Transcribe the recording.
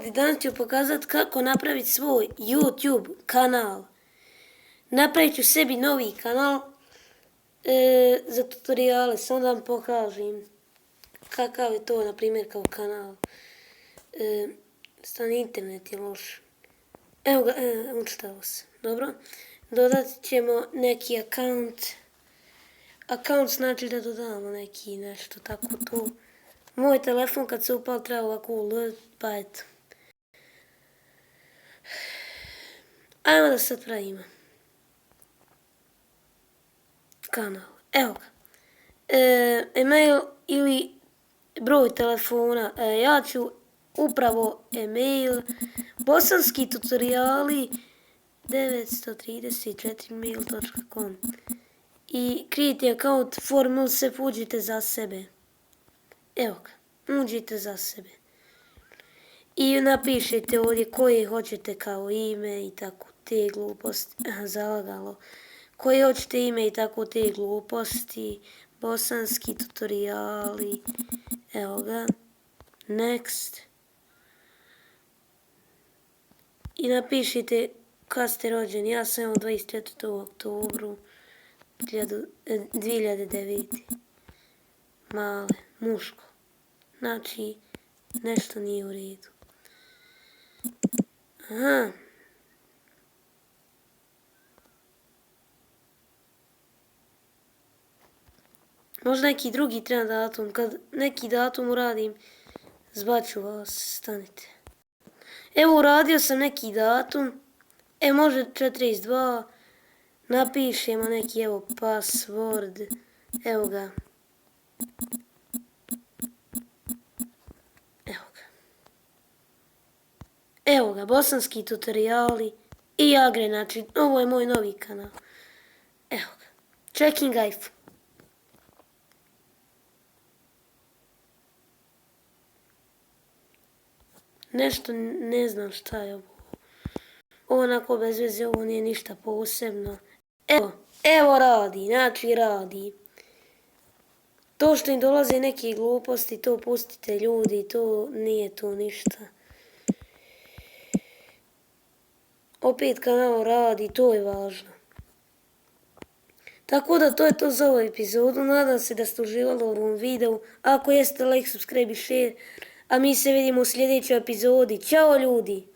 ljudi, danas ću pokazati kako napraviti svoj YouTube kanal. Napravit ću sebi novi kanal za tutoriale, samo da vam pokažem kakav je to, na primjer, kao kanal. Stani, internet je loš. Evo ga, učitalo se. Dobro. Dodat ćemo neki account. Account znači da dodamo neki nešto, tako to. Moj telefon kad se upal treba ovako ulet, pa eto. Ajmo da sad pravimo kanal. Evo ga. Email ili broj telefona. Ja ću upravo email bosanski tutoriali 934mail.com i create account form se uđite za sebe. Evo ga, uđite za sebe. I napišite ovdje koje hoćete kao ime i tako te gluposti. Zalagalo. Koje hoćete ime i tako te gluposti. Bosanski tutoriali. Evo ga. Next. I napišite kad ste rođeni. Ja sam u 24. oktobru 2009. Male, muško. Znači, nešto nije u redu. Aha. Možda neki drugi treba datum. Kad neki datum uradim, zbaću vas. Stanite. Evo, uradio sam neki datum. Može 42. Napišemo neki, evo, password. Evo ga. Evo ga, bosanski tutoriali i Agre, znači, ovo je moj novi kanal. Evo ga, checking iPhone. Nešto ne znam šta je ovo. Ovo onako bez veze, ovo nije ništa posebno. Evo radi, znači radi. To što im dolaze neke gluposti, to pustite ljudi, to nije to ništa. Opet kanal radi, to je važno. Tako da to je to za ovu epizodu. Nadam se da ste uživali u ovom videu. Ako jeste, like, subscribe i share. A mi se vidimo u sljedećoj epizodi. Ćao ljudi!